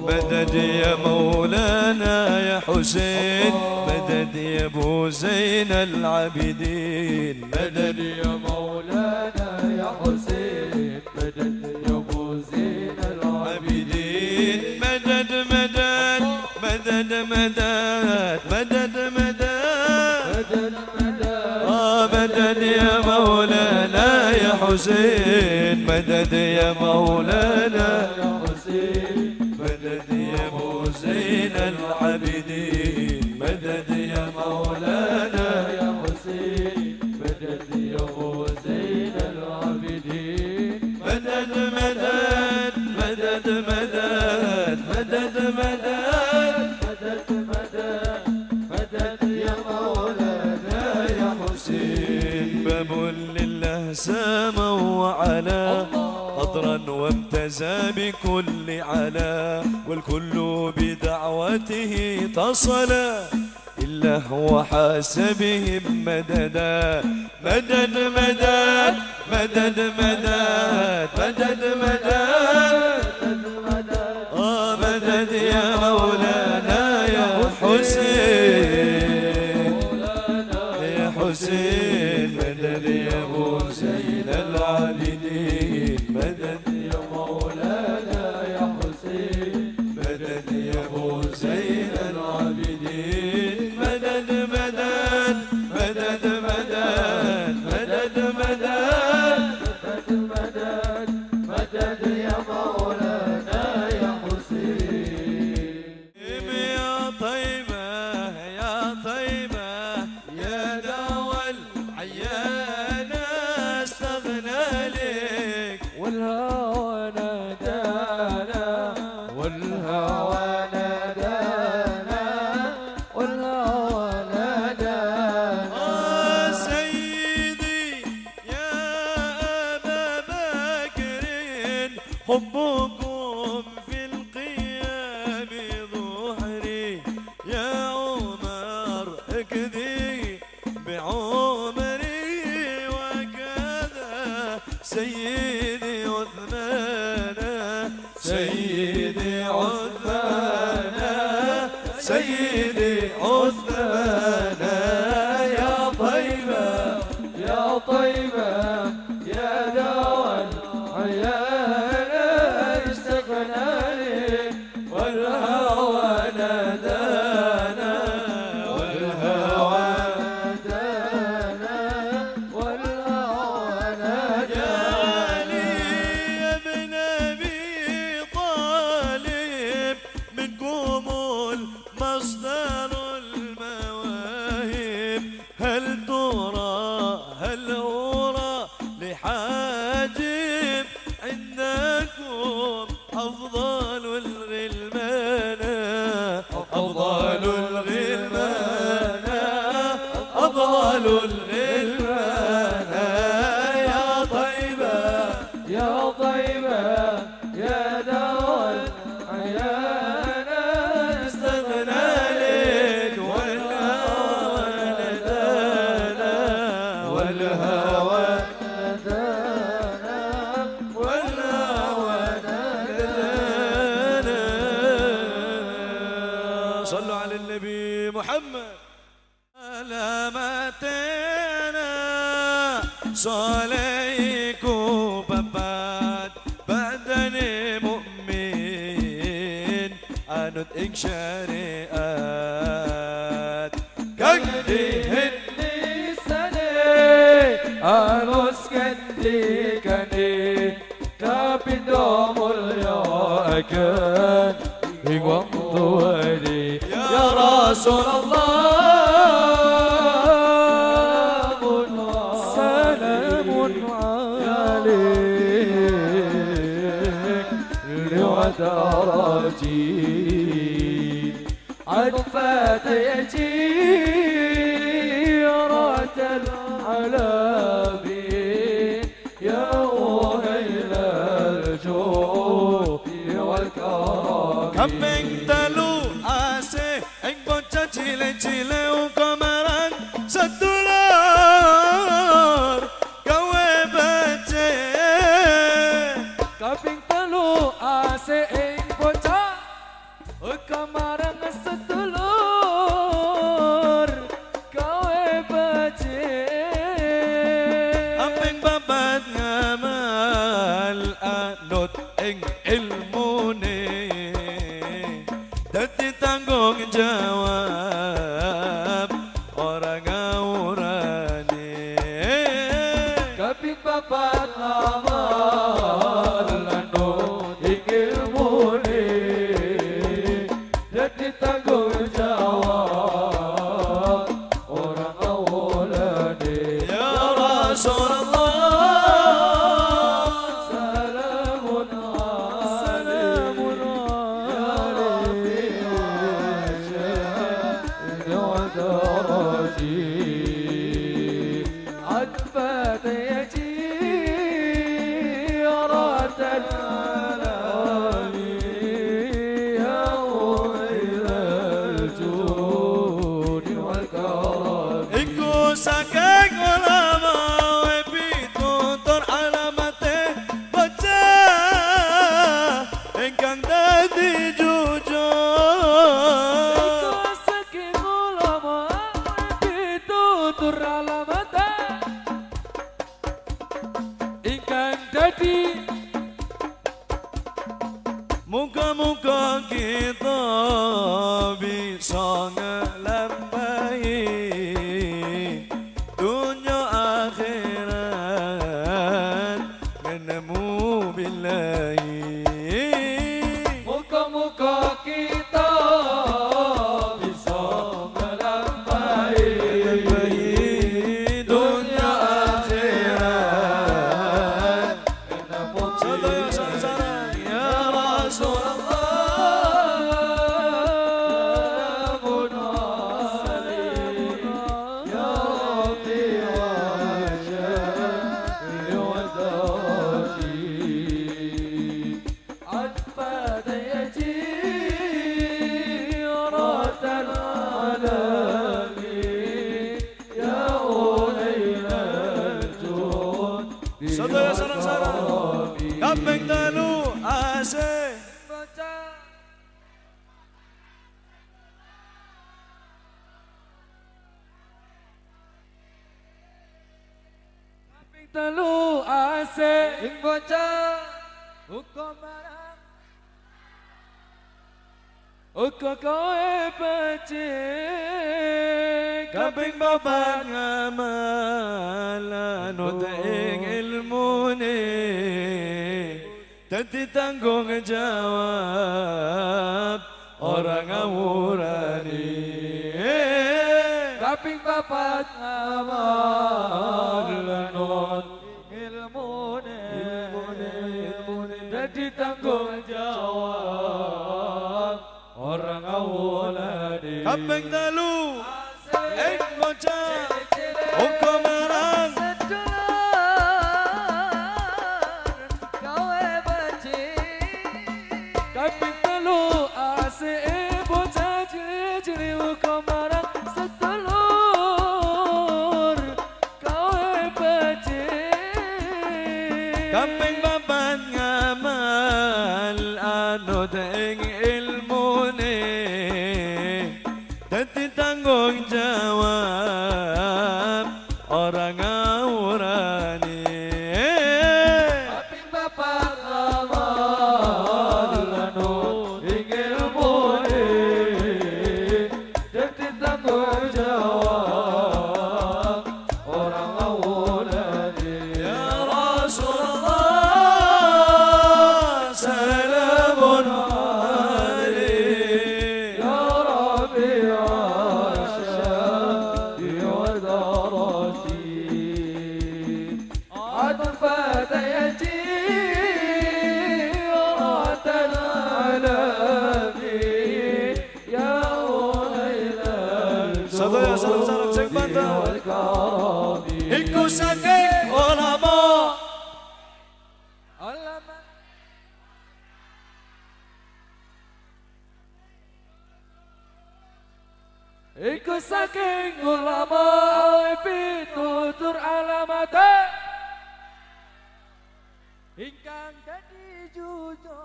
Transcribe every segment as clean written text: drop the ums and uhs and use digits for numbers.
مدد يا مولانا يا حسين، مدد يا ابو زين العابدين، مدد يا مولانا يا حسين، مدد يا ابو زين العابدين. مدد مدد مدد مدد مدد مدد مدد يا مولانا يا حسين، مدد يا مولانا يا حسين، مدد يا ابو زين العابدين، مدد يا مولانا يا حسين، مدد يا ابو زين العابدين. مدد مدد مدد مدد مدد مدد مدد يا مولانا يا حسين. باب لله سما وعلا قدرا وامتزى بكل علا، والكل بدعوته تصلا إلا هو حاسبهم مددا. مدد مدد مدد مدد مدد مدد مدد يا مولانا يا حسين، يا حسين، مدد يا ابو زين العابدين، مدد يا مولانا يا حسين، مدد يا ابو زين العابدين، مدد مدد مدد مدد مدد مدد مدد يا مولانا يا حسين. يا طيبة يا طيبة يا دوا العيان استغنى لك، والهوى نادانا، والهوى نادانا، والهوى نادانا. سيدي يا أبا بكر حبكم في القيام ظهري، يا عمر اكذي بعمري، وكذا سيدي عثمان، سيدي عثمان، سيدي عثمان. يا طيبة يا طيبة يا دوا العيان استغنى لك، والهوى نادانا، والهوى نادانا، والهوى نادانا. يا ابن ابي طالب منكم المصدر المواهب، هل ترى هل أرى لحاجب عندكم أفضل الغلمان، أفضل الغلمان، أفضل الغلمان. يا طيبة يا طيبة يا دوا العيان استغنى لك، والهوى ندانا، والهوى نادانا، والهوى ندانا. صلوا على النبي محمد. سلامتنا صليكو بباد بدني مؤمن أنت إك شريعات كديهن Anus kandikani kapindom mulyakan hingwang tuwadi ya Rasulullah salamun alik liwadaraji عطفت يجيرة العلابين يا وهيل الجود والكرم. Kambing telu asih ing bocah cilik-cilik komaran sedulur gawe becik. Kambing telu asih ing bocah Kamarang sedulur kowe becik Aping babat ngamal anut ing ilmune dadi tanggung jawab ora ngawurane kaping papat amal anut ing ilmune dadi tanggung jawab orang awalane ya Rasulullah عتبة يجيرة العالم يا ويل الجود والكرم iku saking ulama pitutur alamate bocah ingkang dadi jujur saking ulama pitutur alamate ingkang dadi muga-muga kita bisa ngelambai dunia akhirat menemu billahi muka-muka kita bisa melambai dunia akhirat menemu sarang ya Rasulullah Sadaya sarang-sarang kaping telu asih kaping telu asik ing bocah hukum marang uga kowe becik kaping papat ngamalan anut ing ilmune dadi tanggung jawab ora ngawurani kaping papat amal lanut ilmune dadi tanggung jawab orang awalane kaping telu ing bocah hukum marang kaping telu asik bocah cilik-cilik hukum marang sedulur kowe becik kaping papat ngamal anut ing ilmune dadi tanggung jawab ora ngawurani kaping papat amal lanut ing ilmune dadi tanggung jawab orang awalane ya Rasulullah salamun alaik ya Rabbi asyadi wa darati عطفة يجيرة العالمي يا ويل Sadaya sarang-sarang sing bantah والكرم iku saking ulama iku saking ulama pitutur alamate ingkang dadi jujur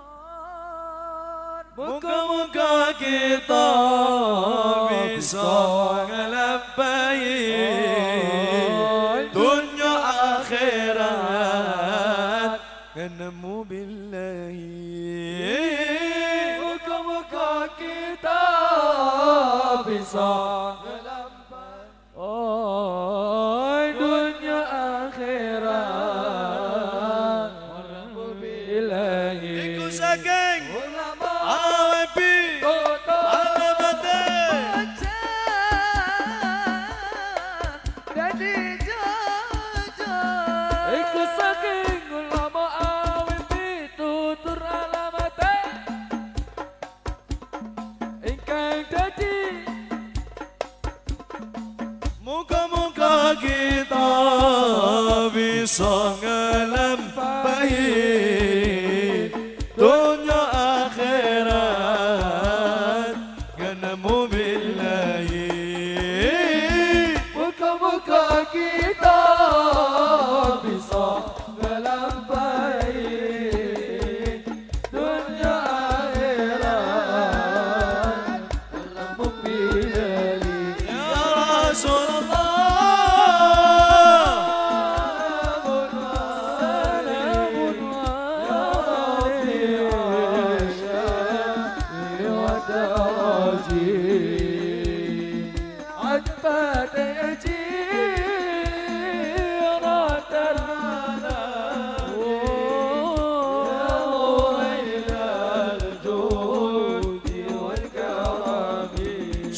muga-muga Moga-moga kita bisa ngelampain dunia akhirat nemu billahi. Moga-moga kita bisa ngelampain dunia akhirat nemu billahi. Iku saking Ulama awepi Toto alamate Dadi Jojo Iku saking ulama awet pitutur alamate ingkang dadi Moga-moga kita bisa ngelampahi dunia akhirat nemu billahi. Moga-moga kita bisa ngelampahi dunia akhirat dalam pilih. Ya Rasulullah,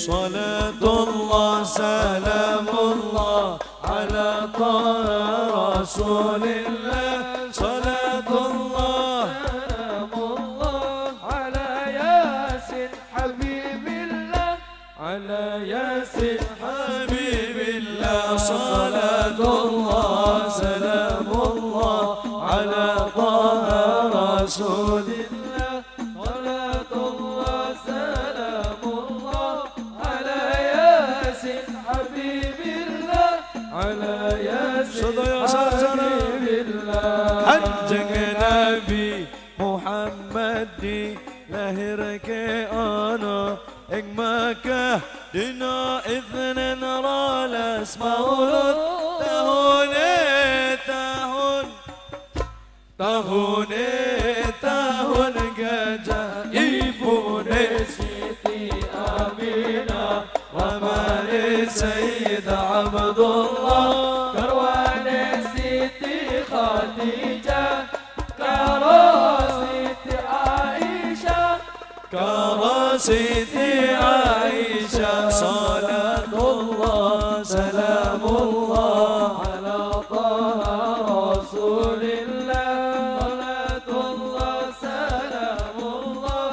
صلاة الله سلام الله على طه رسول الله. صلاة الله سلام الله على ياسين حبيب الله على ياسين حبيب الله. صلاة الله سلام الله على طه رسول الله. صلاة الله سلام الله على ياسين حبيب الله على ياسين صدى يا سلام. حبيب الله حجك نبي محمد دي لهرك أنا إن مكة دنا إذن نرى الأسماء تهون تهون تهون تهون جايبون سيدي آمينة ومن سيد عبد الله كروان سيدي خديجة كراسيدي عائشة كراسيدي عائشة. صلاة الله سلام الله على طه رسول الله صلاة الله سلام الله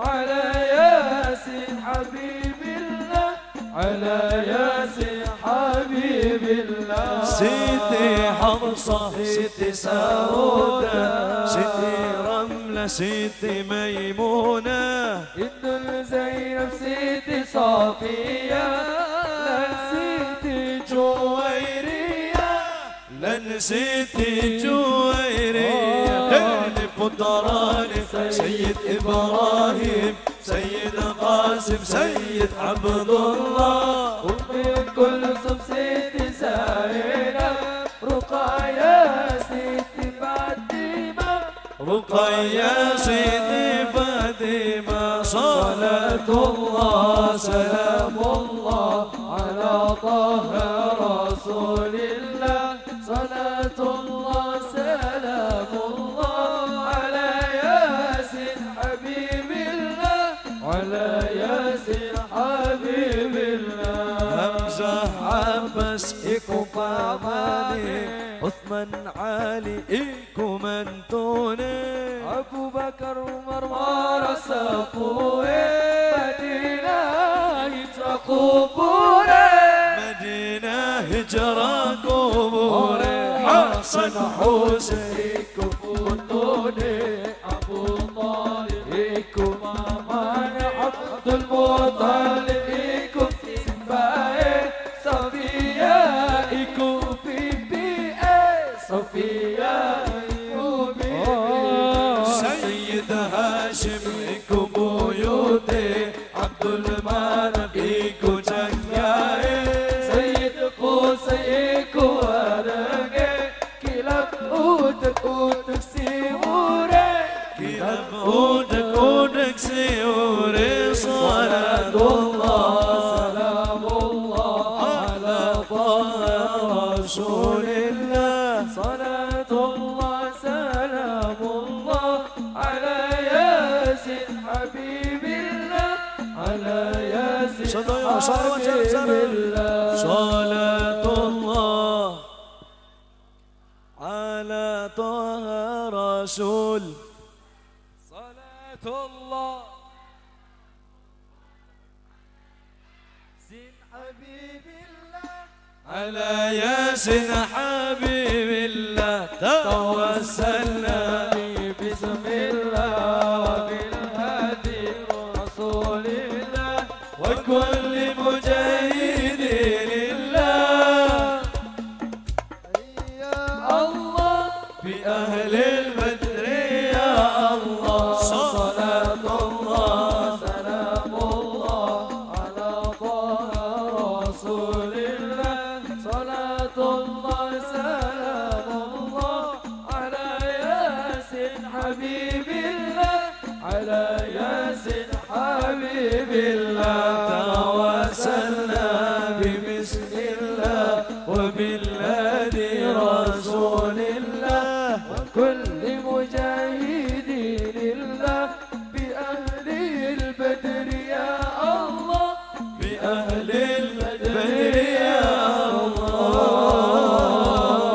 على ياسين حبيب الله على ياسين حبيب الله سيدي حفصة سيدي سعودة سيدي رملة سيدي ميمونة إن زينب سيدي صافية لن سيدي جويرية لن سيدي جويرية لن فطراني سيد إبراهيم سيد قاسم سيد عبد الله أم كلثوم سيدي زينب رقية سيدي فاطمة رقية سيدي فاطمة. صلاة الله سلام الله على طه رسول الله صلاة الله سلام الله على ياسين حبيب الله على ياسين حبيب الله همزة عباس إيكو قاماني عثمان علي إيكو منتوني أبو بكر ومروان صفوه مدينة هجرة قبوره مدينة هجرة قبوري حسن حسين كفوتوني أبو طالب إيكو مامان عبد المطلب إيكو سباي صفية إيكو بيبي صفية إيكو بيبي سيد هاشم إيكو بيوتي Abdul-Manaf iku jangyae Sayyidku sayyiku warege Kilap utek siwure Kilap utek siwure Salatullah Salamullah Ala Taha Rasulillah Salatullah Salamullah Ala Yasin Habibillah Ala Yasin Habibillah Salatullah Ala Taha Rasul Salatullah Sin Habibillah على ياسين حبيب الله توسلنا بسم الله بالهادي رسول الله وكل مجاهد لله يا الله بأهل البدر يا الله صلاة الله سلام الله على طه رسول الله صلاة الله سلام الله على ياسين حبيب الله على ياسين حبيب الله توسلنا ببسم الله وبالهادي رسول الله وكل مجاهد لله بأهل البدر يا الله بأهل البدر يا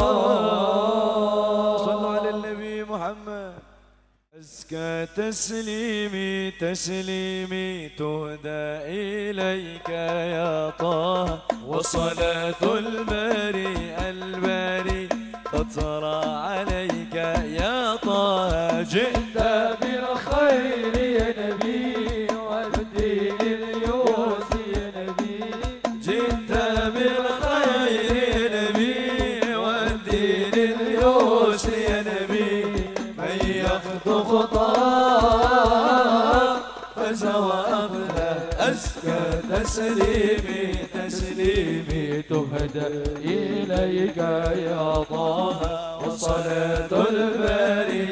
الله صلوا على النبي محمد أزكى تسليمي تهدى إليك يا طه وصلاة الباري تطرى عليك يا طه جئت بالخير يا نبي والدين اليوس يا نبي جئت بالخير يا نبي والدين اليوس يا نبي من يخطو خطاه فسوى أفلح أزكى تسليمي تهدى إليك يا طه وصلاة الباري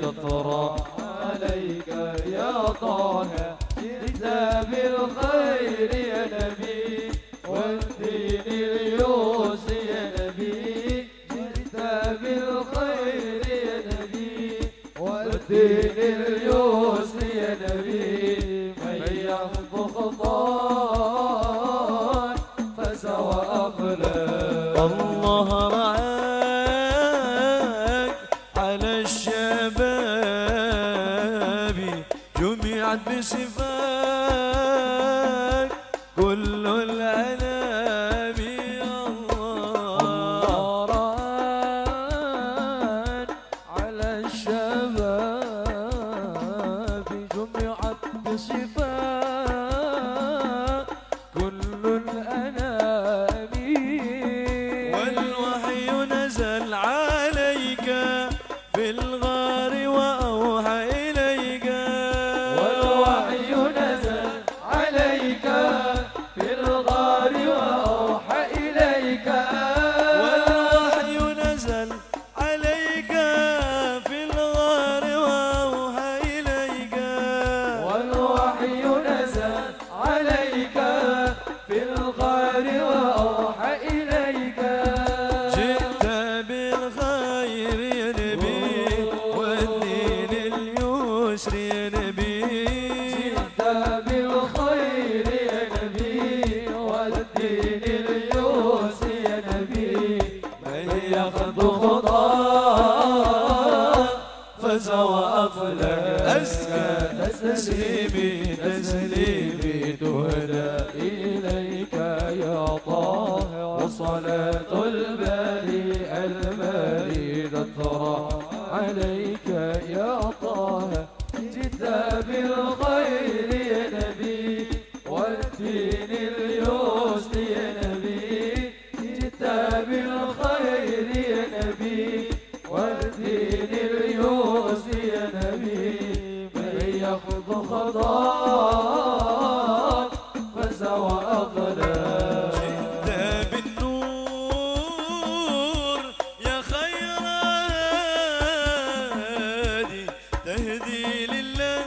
تطرى عليك يا طه جئت بالخير يا نبي والدين اليوس يا نبي جئت بالخير يا نبي والدين اليوس يا نبي من يخطو خطاك فسوى أفلاك الله رعاك على الشباب جمعت بصفاك كل الأنام الله رعاك على الشباب جمعت بصفاك كل الأنام والوحي نزل عليك في الغار وأوحى إليك والوحي نزل عليك في الغار وأوحى إليك والوحي نزل عليك في الغار وأوحى إليك والوحي نزل عليك في الغار وأوحى إليك جئت بالخير يا نبي والدين اليسر يا نبي جئت بالخير يا نبي والدين اليوس يا نبي من يخطو خطاه فسوى أفلح أزكى تسليمي تهدى إليك يا طه وصلاة الباري تطرى عليك يا طه جئت بالخير يا نبي والدين اليوس يا نبي جئت بالخير يا نبي والدين اليوس يا نبي من يخض خطا خطاب فاز وأفلح. جئت بالنور يا خير هادي تهدي لله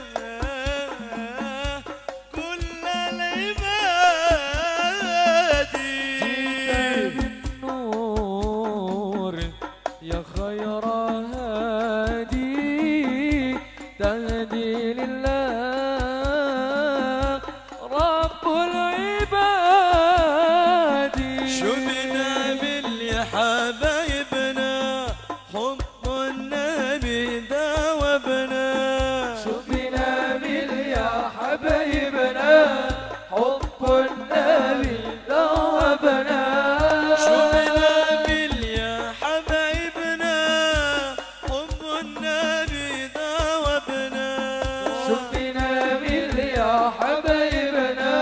كل العباد. جئت بالنور يا خير هادي تهدي لله رب العباد. شبنا باليا حبايبنا حب النبي داوبنا. شوفنا يا حبايبنا حب النبي ذوبنا. شبنا باليا حبايبنا حب النبي داوبنا. شوفنا يا حبايبنا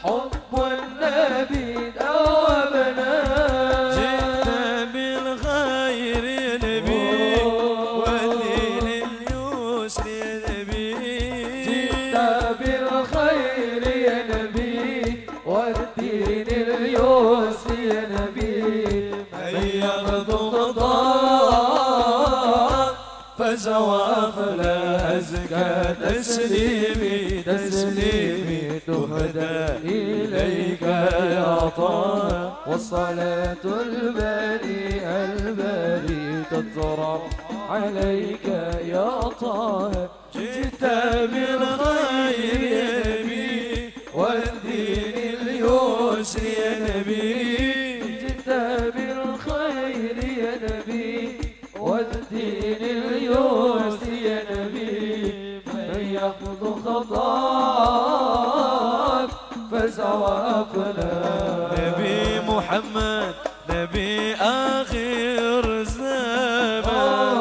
حب النبي ذوبنا. جئت بالخير يا نبي والدين اليسر يا نبي. جئت بالخير يا نبي والدين اليسر يا نبي. من يغدو خطاب فاز وأفلح. أزكى تسليمي تسليمي تهدى إليك يا طه. والصلاة الباري تطرح عليك يا طه. جئت بالخير يا نبي والدين اليسر يا نبي. جئت بالخير يا نبي والدين اليسر يا نبي. من يخض خطاك فاز وأفلح. نبي محمد نبي آخر زمان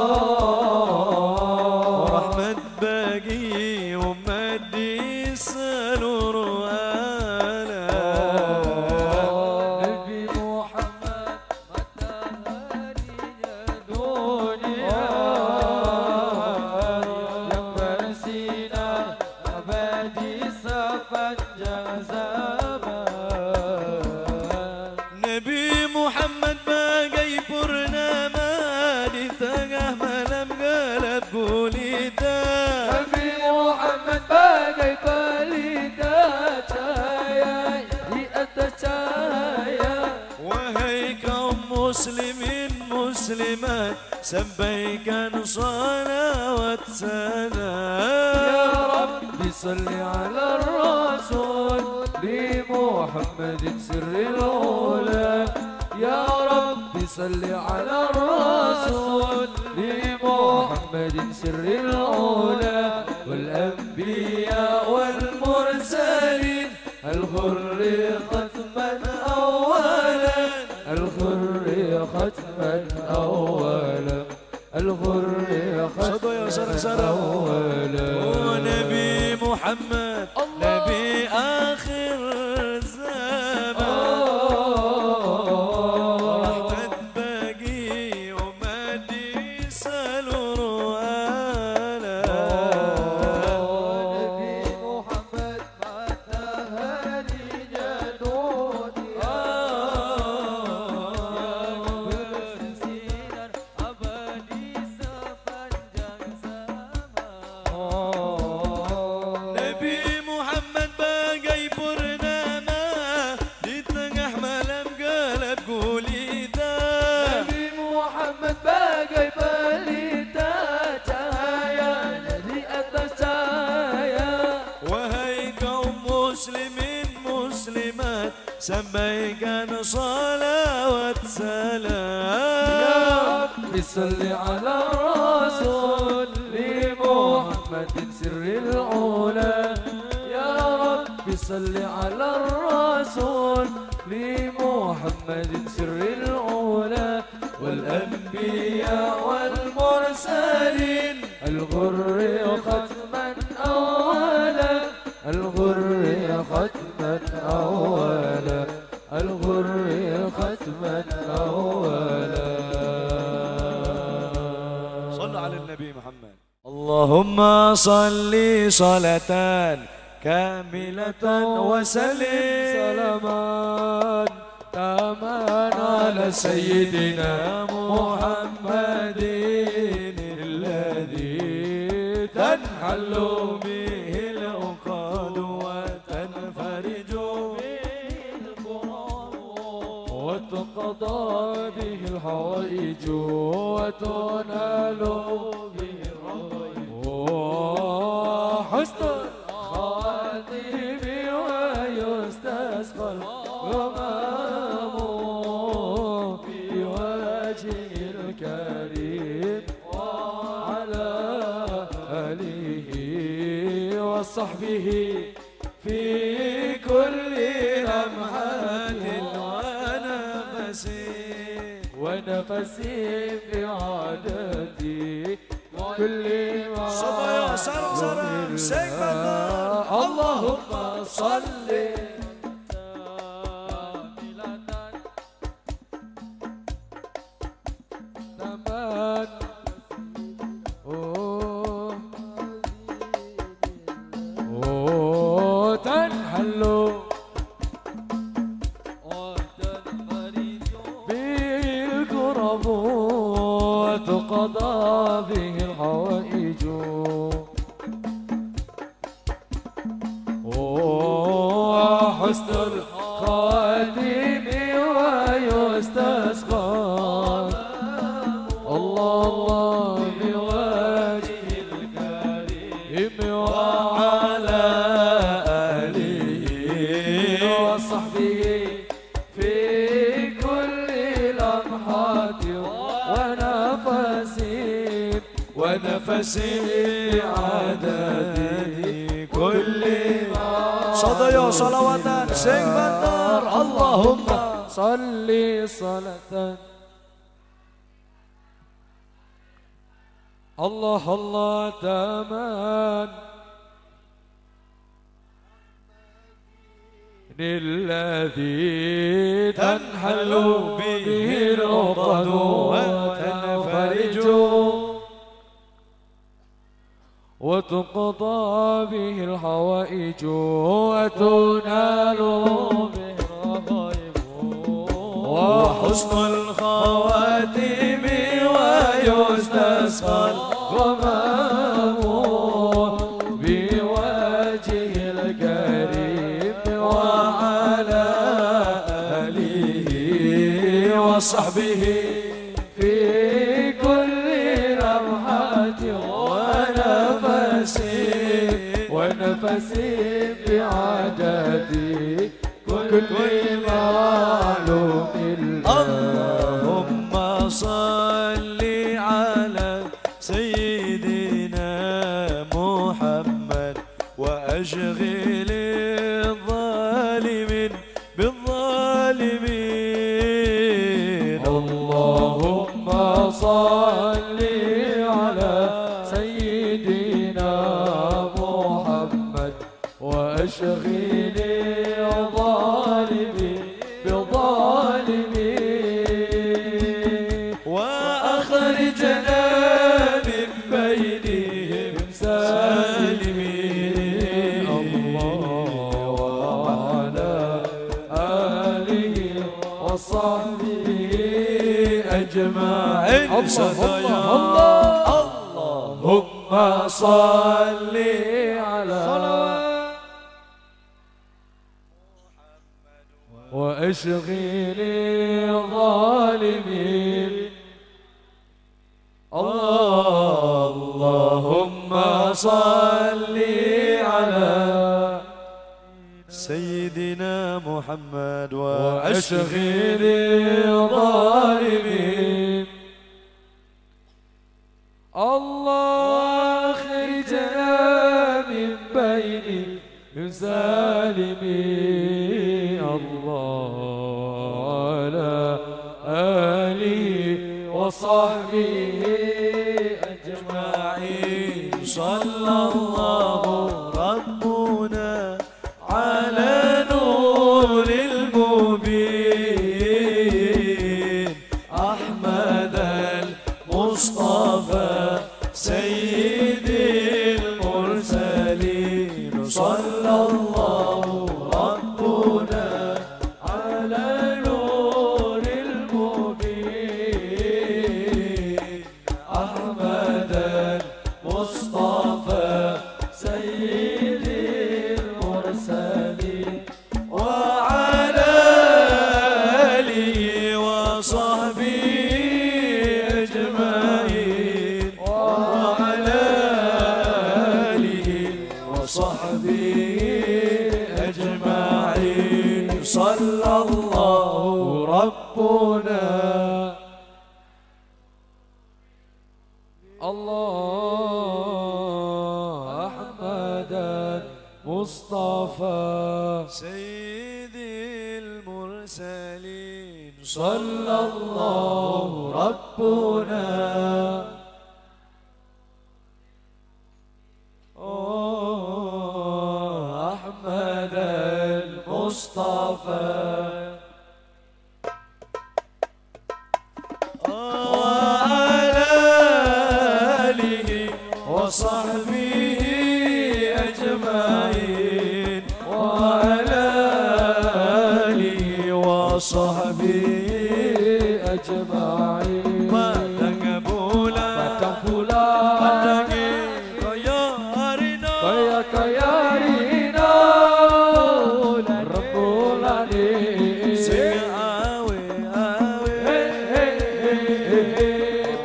ورحمة باقي ومدي سلور وآلا. نبي محمد متى هذه الدنيا جنب سينا أبدي سفنجا زمان. نبي محمد باقي برنامه di tengah malam gelap gulita. نبي محمد bagai pelita cahaya di atas cahaya. Wahai kaum muslimin muslimat sampaikan salawat يا salam. رب صل على الرسول بمحمد سر الأولى. يا رب صل على الرسول بمحمد سر الأولى. والأنبياء والمرسلين الغر ختما أولا. الغر ختما أولا. الغر صدوا يا ختما سرسرة. أولا. ونبي محمد نبي آخر زمان ورحمة باقي ومدي سلور وآلا. نبي محمد متى هذه الدنيا سينا أبدي سفنجا زمان. Nabi Muhammad bagai purnama di tengah malam gelap gulita. Nabi Muhammad bagai pelita cahaya di atas cahaya. Wahai kaum muslimin muslimat sampaikan salawat يا salam. رب صل على الرسول لمحمد سر الأولى. يا رب صل على الرسول لمحمد سر الأولى. والأنبياء والمرسلين الغر ختما أولا. الغر ختما أولا. الغر ختما أولا. صلوا على النبي محمد. الله اللهم صل صلاة كاملة وسلم سلاما تاما على سيدنا محمد الذي تنحل به العقد وتنفرج وتقضى به الحوائج وتنال به الرغائب حسن الخاتم ويستسقى الغمام بوجهه الكريم وعلى آله وصحبه في كل لمحة ونفس بعادتي كل ما اللهم صل تمام تنحل وتقضى به الحوائج وحسن الخاتم ويستسقى الله بوجهه الكريم وعلى آله وصحبه في كل لمحة ونفس عددي كل صديو صلوات سيد بندر اللهم صل صلاة الله الله تمام الذي تنحل به العقد وتنفرج وتقضى به الحوائج وتنال به الرغائب وحسن الخواتم ويستسقى الغمام بوجهه الكريم وعلى آله وصحبه في كل لمحة ونفس بعددي كل معلوم اللهم صل على سيدنا محمد وأشغل الظالمين بالظالمين اللهم صل على سيدنا محمد وأشغل الظالمين بالظالمين وأخرجنا من بينهم سالمين الله وعلى آله وصحبه أجمعين اللهم صل على وأشغل الظالمين اللهم صل على سيدنا محمد وأشغل الظالمين الله أخرجنا من بين الظالمين الله على آله وصحبه أجمعين صلى الله ربنا على نور المبين أحمد المصطفى سيدي sallallahu rabbuna ala nuril mubin Ahmadan Mustafa sayyidil mursalin wa ala alihi wa sahbihi ajma'in wa ala alihi wa sahbihi ajma'in sallallahu rabbuna Allah Ahmadan Mustafa sayyidil mursalin sallallahu rabbuna Ahmad al-Mustafa وصحبه أجمعين وعلى آله وصحبه أجمعين Padang bulan Padang bulan Padangi kaya harina Kaya rina Rembulan Sing awe-awe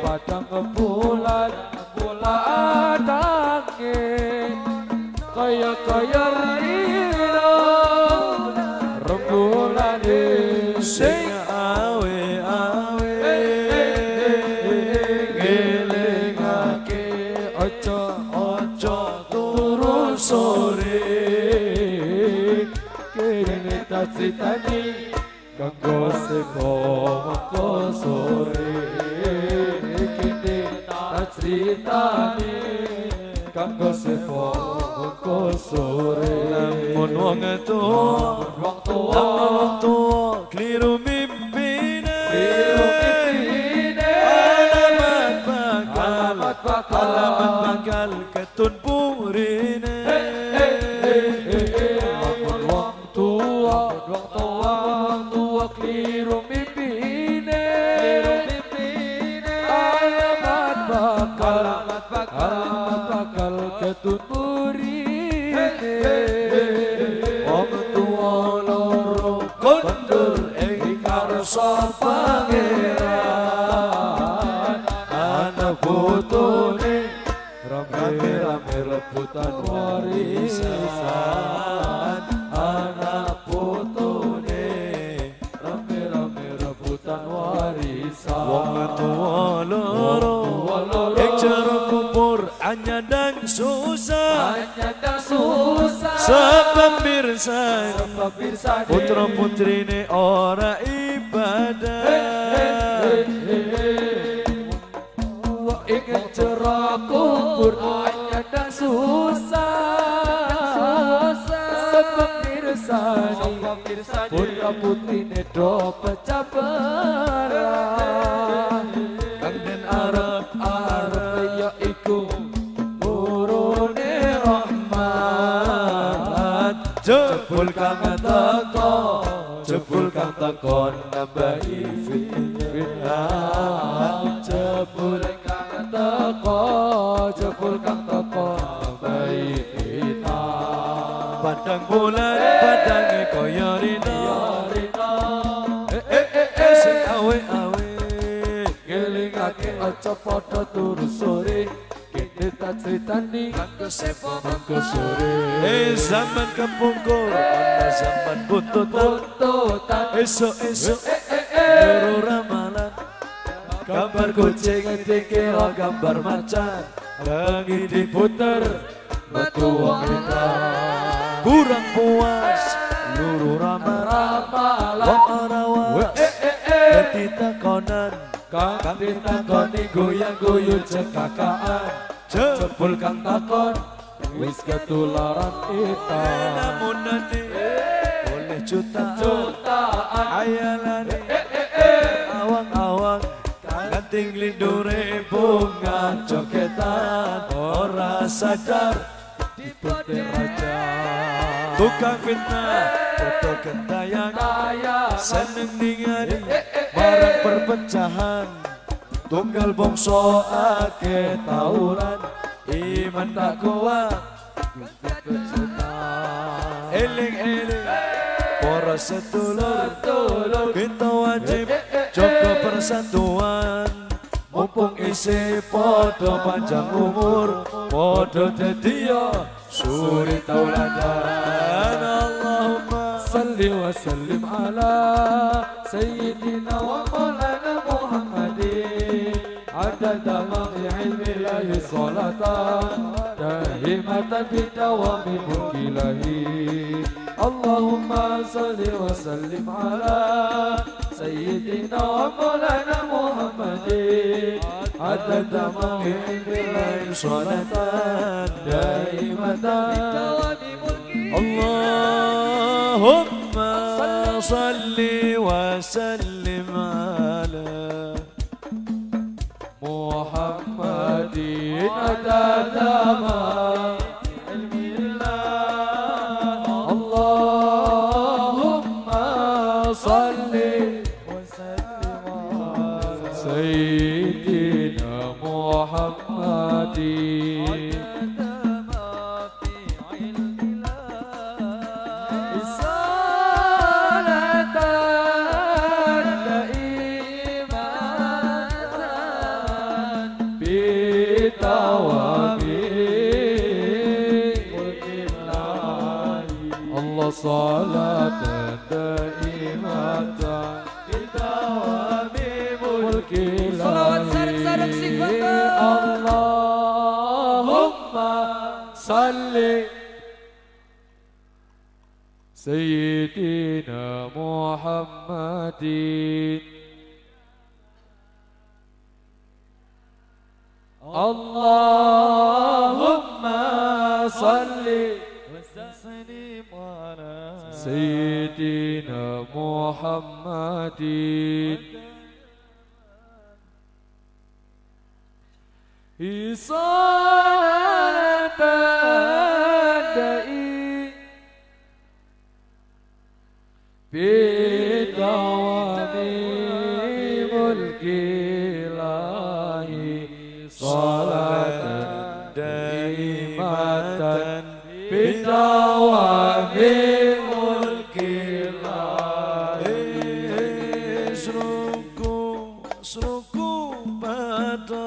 Padang bulan Bulan angin Kaya rina Rembulan Sing awe-awe Ngelingake ojo turun sore Kene tak critani kanggo seko mengko sore Kene tak critani kanggo seko mengko sore Lamun wong tuwa wong tuwa wong tuwa kliru mimpine Alamat bakal alamat bakal ketun purine Lamun wong tua keliru mimpine Alamat bakal ketut purine wong tuwa loro kondur ing karsa pangeran Anak putune rame-rame rebutan warisan Anak putune rame-rame rebutan warisan wong tuwa loro ing jero kubur anyadang susah Hanya tak susah sebab pirsan Sebab pirsani putra putrine ora ibadah ingin cerah kubur hanya tak susah sebab pirsani putra putri nedo pecah belah kang den arep ya iku murune rahmat jebul kang teko jebul kang takon nambahi fitnah jebul kang teko nambahi fitnah padang bulan padange kaya rina sing awe-awe ngelingake aja padha turu sore kene tak critani kanggo sepo mangko sore zaman kepungkur ana zaman buntutan esok-esok loro ramalan gambar kucing dikira gambar macan lagi diputer metu wong edan kurang puas luru ramalan wong ora waras dadi takonan kang ditakoni goyang-guyu cekakaan jebul kang takon wis ketularan etan namun nanti oleh jutaan ayalane awang-awang kanting lindure bunga jogetan ora sadar di putih raja tukang fitnah, foto gentayangan, seneng ningali, marang perpecahan, tunggal bongso ake tawuran, iman tak kuat, eling-eling, para sedulur, kita wajib jaga persatuan. Mumpung isi podo panjang umur, podo dadiya suri tauladan. Allahumma salli wa sallim ala sayyidina wa maulana Muhammadin adada ma fi ilmi lahi salatan dahimatan bidawami mulkilahi. Allahumma salli wa sallim ala sayyidina wa maulana Muhammadin adada ma fi ilmi lahi salatan dahimatan bidawami mulkilahi. Allahumma salli wa sallim ala Muhammadin adada ma Sayyidina Muhammadin salatan daimatan bitawami Allah salatan daimatan Allahumma salli Sayyidina Muhammadin Allahumma salli Sayyidina Muhammadin Salatan da'i bidawami mulkilahi salatan daimatan bidawami mulkilahi. Seruku pada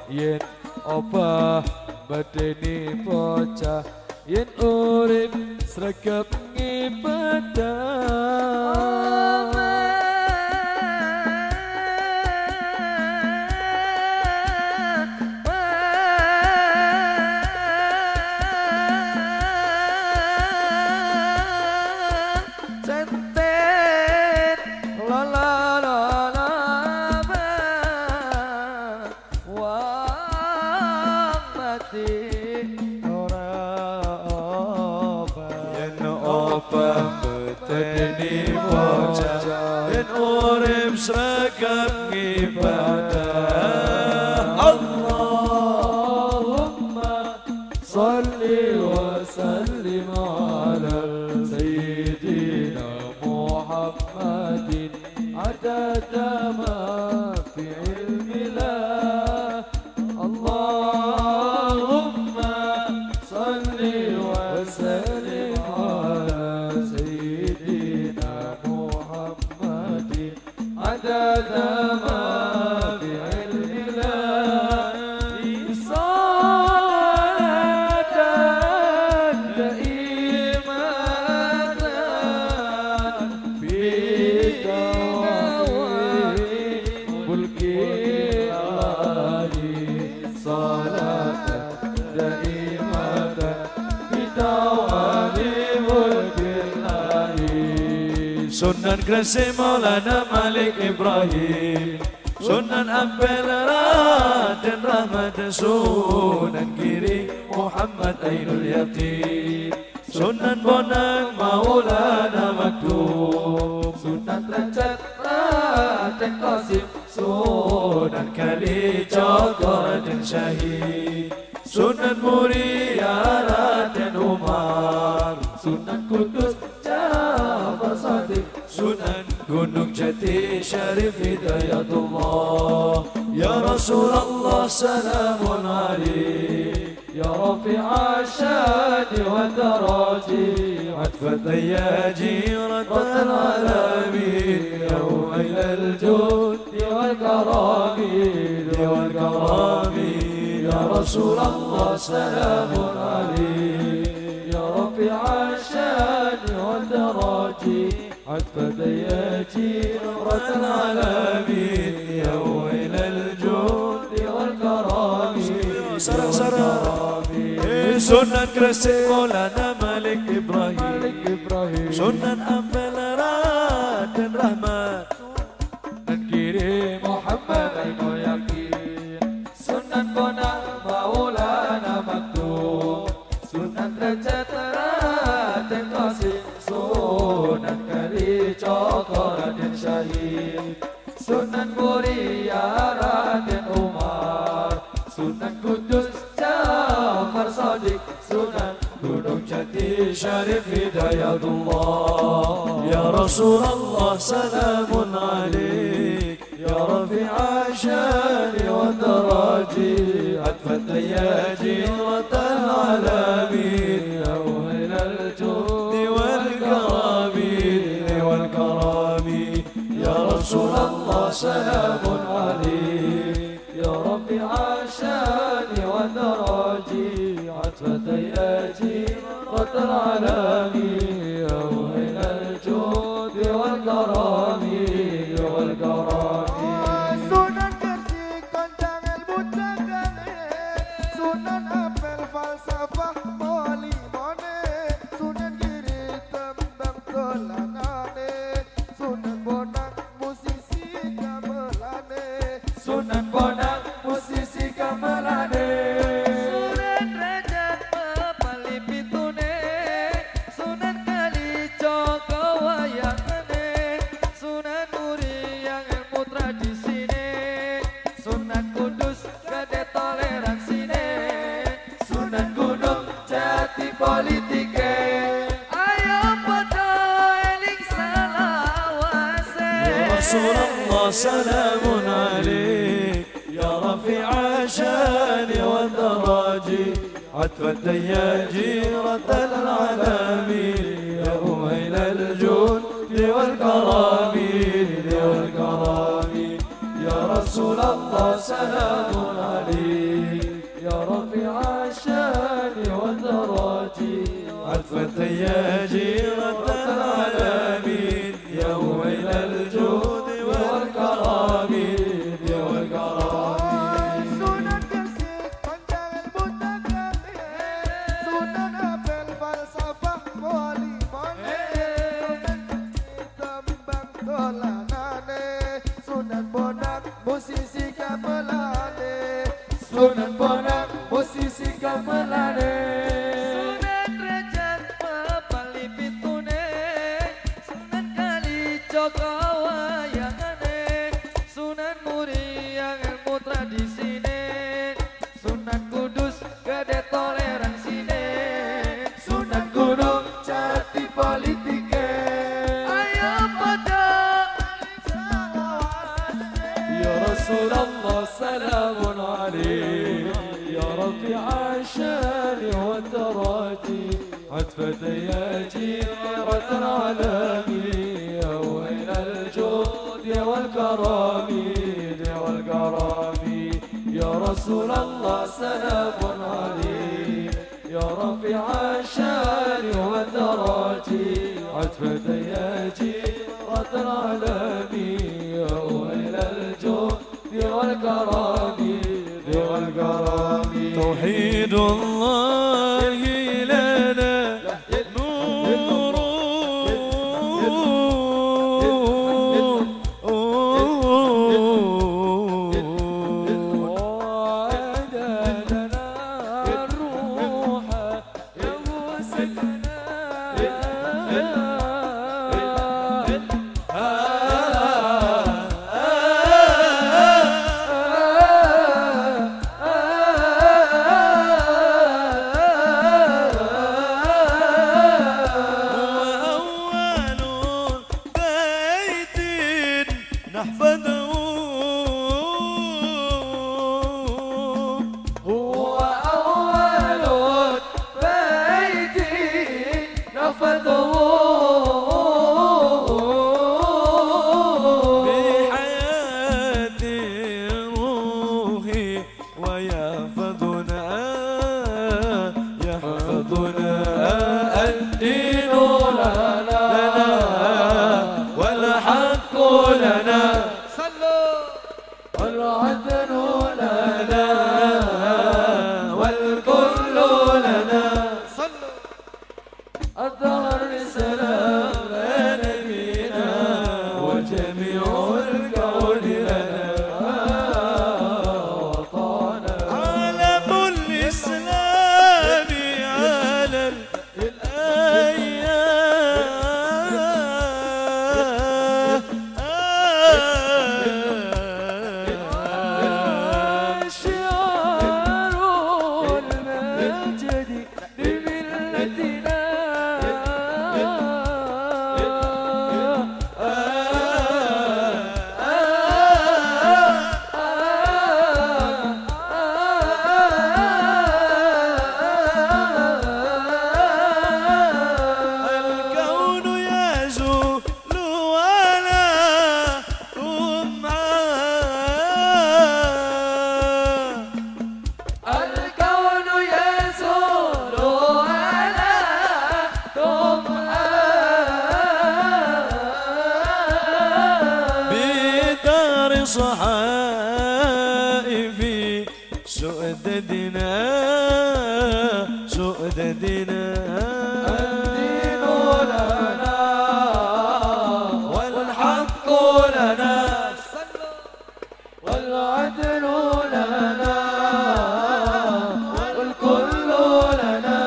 yen obah badeni bocah yen urip sregep ngibadah beteni bocah yen urip sregep ngibadah. Allahumma sholli wa sallim ala sayyidina Muhammadin adada ma fi ilmillah. Allahumma Sunan Gresik Maulana Malik Ibrahim, Sunan Ampel Raden Rahmat, Sunan Giri Muhammad Ainul Yatim, Sunan Bonang Maulana Maktum, Sunan Derajat Raden Qasim, Sunan Kalijogo Raden Syahid, Sunan Muria Raden Umar, Sunan Kudus Jafar Shadiq, Sunan Gunung Jati Syarif Hidayatullah. Ya Rasulullah salamun alaik, Ya Rafi'a Syadi wa Daraji, عطفة يا جيرة العالمين يا ويل الجود والكرام والكرام يا رسول الله سلام عليك. يا رفيع الشان والدرج، عتبة يا جيرة العالمين يا ويل الجود والكرام Sunan Gresik Maulana Malik Ibrahim, Sunan Ampel Raden Rahmat, Sunan Giri Muhammad Ainul Yakin, Sunan Bonang Maulana Maktum, Sunan Derajat Raden Qasim, Sunan Kalijogo Raden Syahid, Sunan Muria Raden Umar, Sunan Kudus Jafar Shadiq, Sunan Gunung Jati Syarif Hidayatullah. Ya Rasulullah salamun alaik, Ya Rafi'a Syani wa Daraji, Atfat ya Jiratal Alamin, Ya Wailal Judi wal Karamin wal Karami. Ya Rasulullah salamun alaik, يا رفيع الشان والدرج، عتبة يا جيرة العالم، يا ويل الجود والكرم والكرم. Sunan Gresik Kondang ilmu dagange, Sunan Ampel falsafah molimone, Sunan Giri tembang dolanane, Sunan Bonang musisi gamelane, Sunan Bonang musisi gamelane, Sunan Derajat pepali pitune, Sunan Kalijogo wayangane, Sunan Muria ilmu tradisine, Sunan Kudus gade toleransine, Sunan Gunung Jati politike. ayo padha eling selawase. Ya Rasulullah salamun alaik, Ya Rafi'a Syani wa Daraji, Atfat ya Jiratal Alamin, Ya Wailal Judi wal Karami wal Karami. Ya Rasulullah salamun alaik, يا رفيع الشان والدرج، عطفة يا جيرة العالمين يا ويل الجود والكرم والكرم. Sunan Gresik Kondang ilmu dagange, Sunan Ampel falsafah molimone, Sunan Giri tembang dolanane, Sunan Bonang musisi gamelane, Sunan Bonang musisi gamelane, Sunan Derajat pepali pitune, Sunan Kalijogo wayangane, Sunan Muria ilmu tradisine, Sunan Kudus gade toleransine, Sunan Gunung Jati politike. ayo padha eling selawase. يا رسول الله سلام عليك، يا رفيع الشان والدرج، عتبة يا جيرة العالم، يا ويل الجود والكرم والكرم. يا رسول الله سلام عليك، يا رفيع الشان والدرج، عتبة يا جيرة العالم، يا ويل الجود والكرم والكرم. توحيد الله لنا نور بابنا الدين لنا والحق لنا صلوا والعدل لنا والكل لنا صلوا الدهر سلام لنبينا وجميع الكون لنا وطانا علم الإسلام على الأيام شعار المجد لملتنا الكون يزول ولا الكون يزول على بدار صحائف سؤددنا الدين لنا والحق لنا والعدل لنا والكل لنا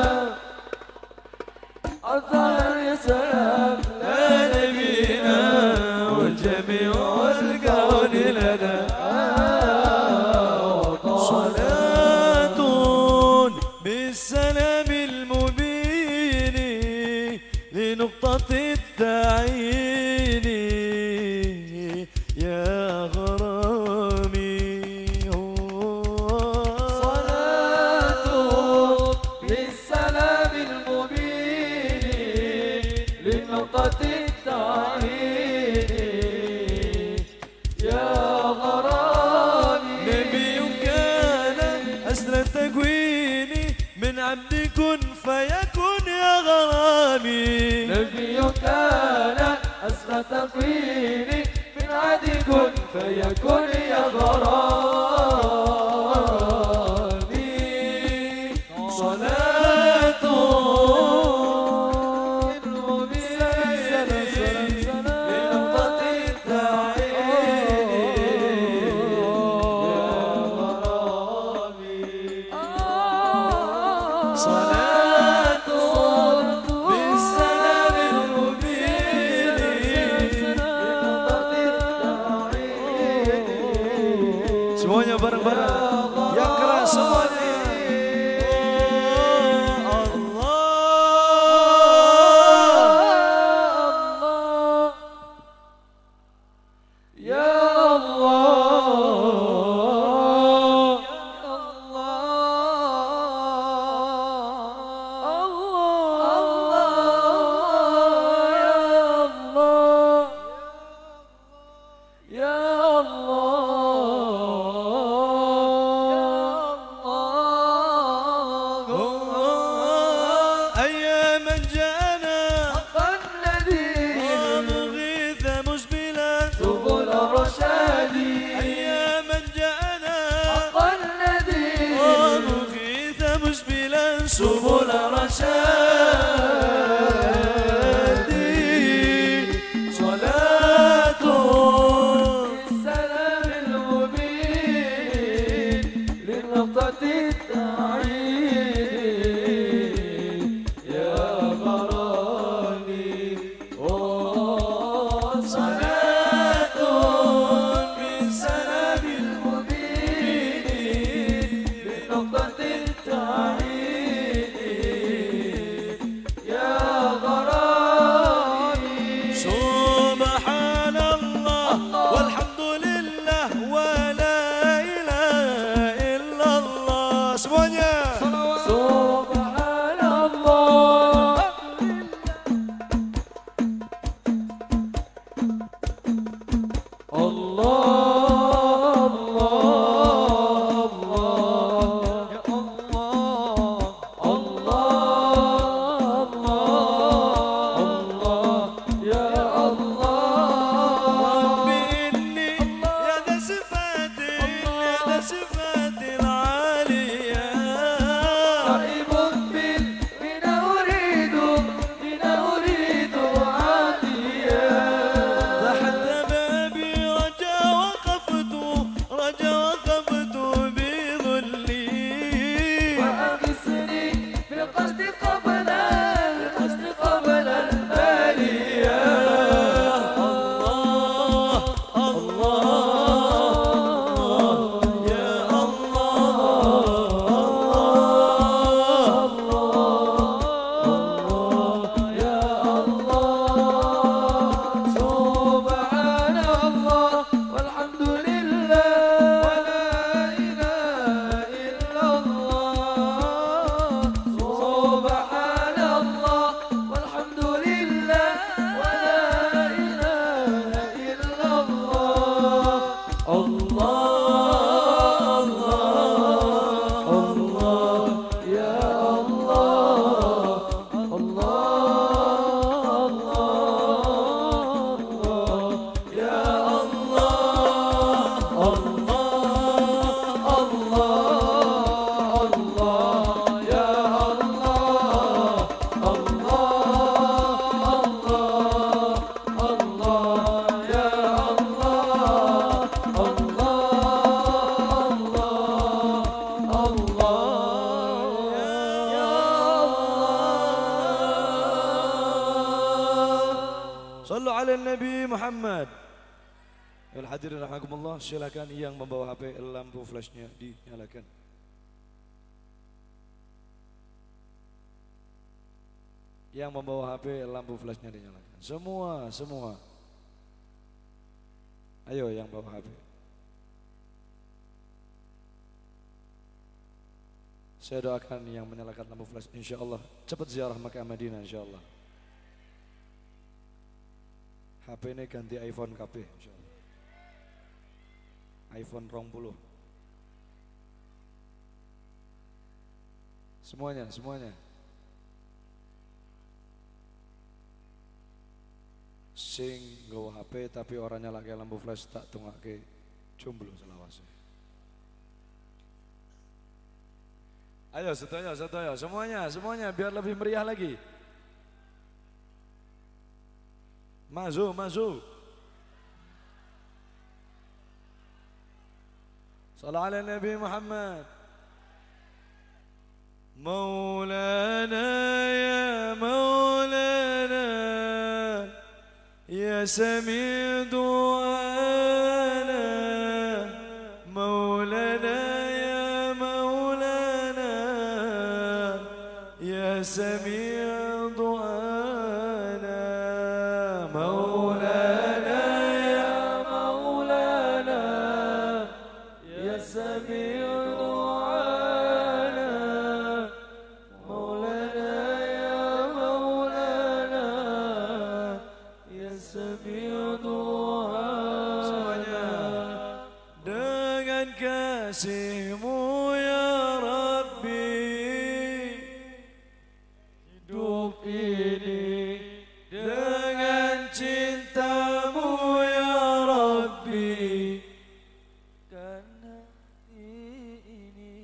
الظهر سلام لنبينا وجميع الكون لنا صلاة بالسلام المبين لنقطة التعيين يا غرامي صلاة بالسلام المبين لنقطة التعيين يا غرامي نبي كان أسر التكوين من عبد كن فيكن يا غرامي نبي كان أسرى تكويني من عهد كن فيكن يا غرامي صلاة لنقطة التعيين يا غرامي صلاة بالسلام المبين لنقطة التعيين semuanya bareng-bareng yang keras semuanya Allah يا الله أياما جاءنا الذي ومغيث مسبلا سبل الرشاد أياما جاءنا الذي ومغيث مسبلا سبل الرشاد صلاة بالسلام المبين لنقطة التعيين يا غرامي صلاة بالسلام المبين لنقطة التعيين Sallu ala Nabi Muhammad. Ya hadirin rahimakumullah, silakan yang membawa HP lampu flashnya dinyalakan. Yang membawa HP lampu flashnya dinyalakan. Semua. Ayo yang bawa HP. Saya doakan yang menyalakan lampu flash insyaallah cepat ziarah Makkah Madinah insyaallah. HP ini ganti iPhone KB insyaallah. iPhone 20. Semuanya. Sing nggawa HP tapi orangnya lagi lampu flash tak tungake jomblo selawase. Ayo sedaya semuanya biar lebih meriah lagi. Maju. Sallallahu ala Nabi Muhammad. Maulana ya Maulana ya Sami' du'ana Maulana ya Maulana ya Sami' du'ana Maulana ya Maulana ya Sami' du'ana Maulana ya Maulana ya Sami' du'ana. Semuanya dengan kasih-Mu ya Rabbi hidup ini dengan cinta-Mu ya Rabbi karena ini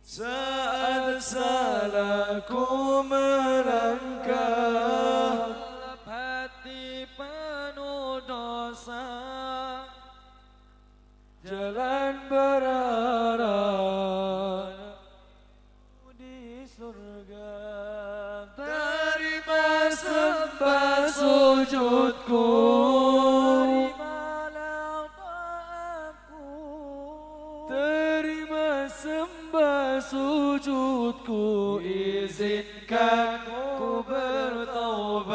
saat salahku melangkah Gelap hati penuh dosa, Jalan berarah di surga. terima sembah sujudku, Terimalah doaku, terima sembah sujudku, izinkan ku bertaubat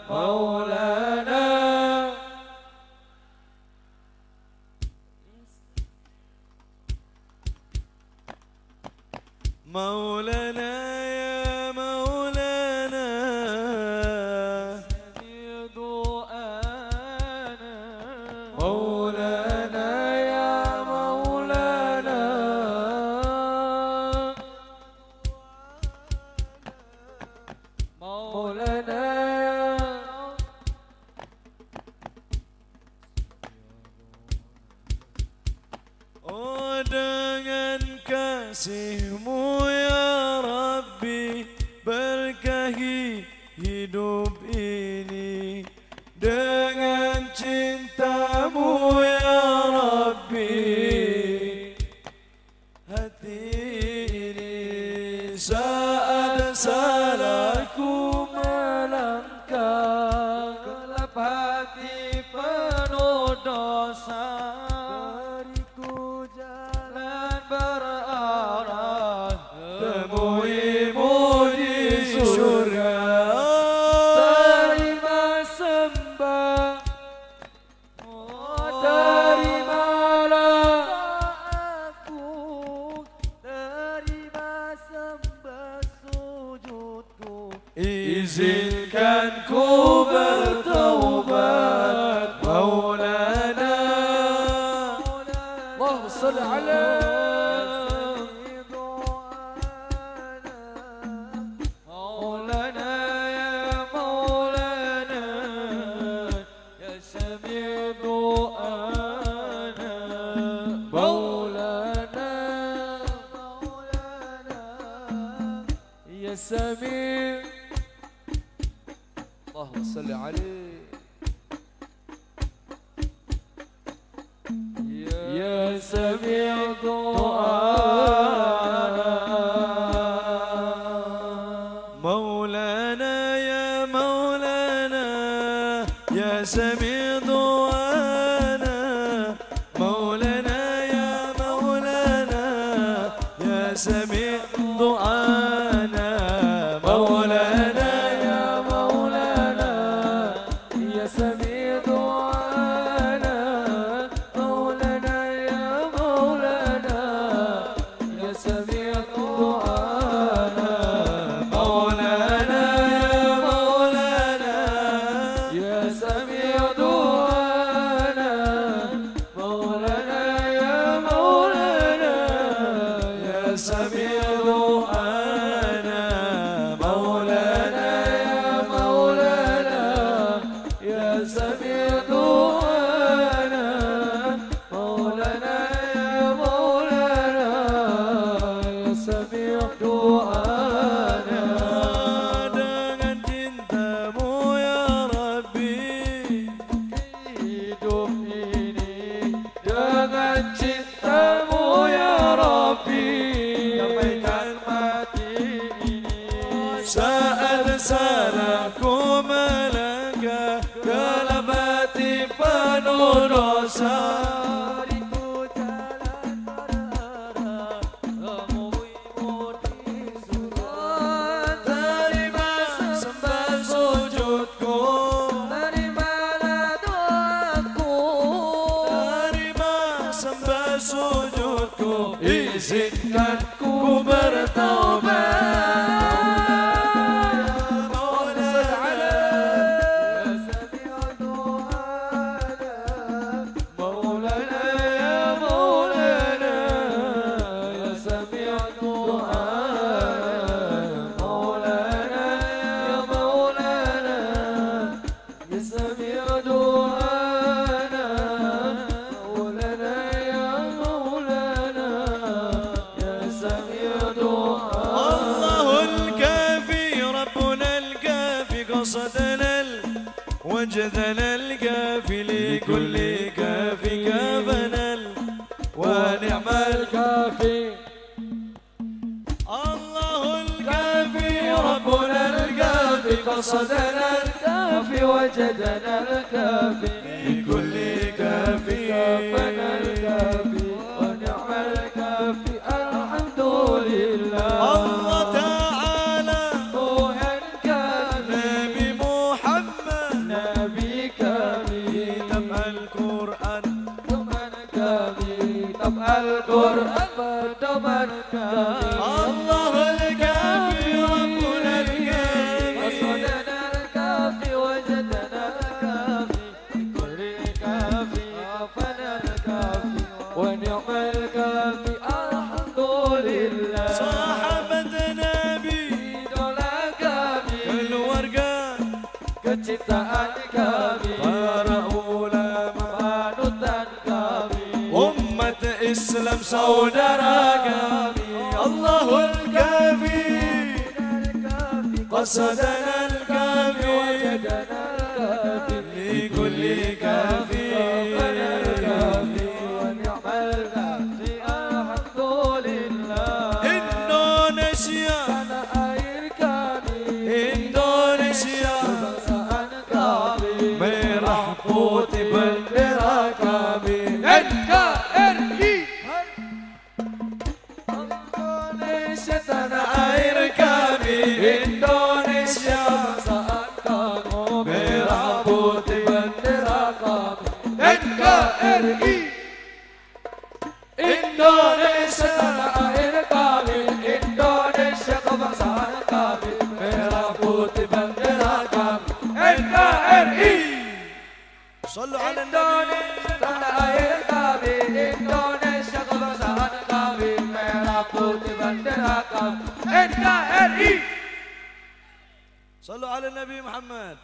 Maulana. Maulana ya Maulana Sami' du'ana. Maulana ya Maulana, Maulana ya Oh dengan kasih-Mu ya Rabbi berkahi hidup ini dengan cinta-Mu ya Rabbi hati ini saat salahku melangkah Gelap hati penuh dosa, beriku jalan berarah temui-Mu di surga. terima sembah, terimalah doaku, terima sembah sujudku. Izinkan ku bertaubat Maulana. Allahumma salli ala Maulana ya Maulana ya Sami' du'ana. Maulana Maulana ya Sami'. Allahumma salli alaihi ya Sami' du'ana. Maulana ya Maulana سميع دعانا مولانا يا مولانا يا سميع دعانا مولانا يا مولانا يا سميع دعانا مولانا يا مولانا يا سميع دعانا مولانا يا مولانا يا سميع دعانا مولانا يا مولانا يا سميع دعانا مولانا يا مولانا يا سميع دعانا مولانا يا مولانا يا سميع دعانا dengan cintamu ya Rabbi hidup ini dengan cintamu ya Rabbi sampaikan mati ini saat salahku melangkah dalam hati penuh dosa itu jalan berarah temuimu di surga terima sembah sujudku terimalah doaku terima sembah sujudku izinkan ku bertaubat مولانا يا مولانا يا سميع دعانا مولانا يا مولانا يا سميع دعانا مولانا يا مولانا يا سميع دعانا الله الكافي ربنا الكافي قصدنا وجدنا الكافي لكل كافي كافنا ونعم الكافي الله الكافي ربنا الكافي قصدنا الكافي وجدنا الكافي لكل كافي كافنا الكافي ونعم الكافي الحمد لله الله تعالى هو الكافي نبي محمد نبي كافي تم القرآن ثم الكافي طب القرآن ثم الكافي الله الكافي ربنا الكافي قصدنا الكافي وجدنا الكافي كل كافي كافنا الكافي ونعم الكافي الحمد لله صاحبة نبي idola kami keluarga kecintaan kami para ulama panutan kami umat Islam saudara kami Allahul Kafi qasadana al-kafi wajadana al-kafi likulli kafi ربنا الكافي ونعم الكافي الحمد لله Indonesia tanah air kami Indonesia kebangsaan kami merah putih bendera kami NKRI Indonesia tanah air kami Indonesia kebangsaan kami merah putih bendera kami NKRI Indonesia tanah air kami Indonesia kebangsaan kami merah putih bendera kami NKRI Sallu ala Indonesia tanah air kami Indonesia kebangsaan kami merah putih bendera kami NKRI Sallu ala Nabi Muhammad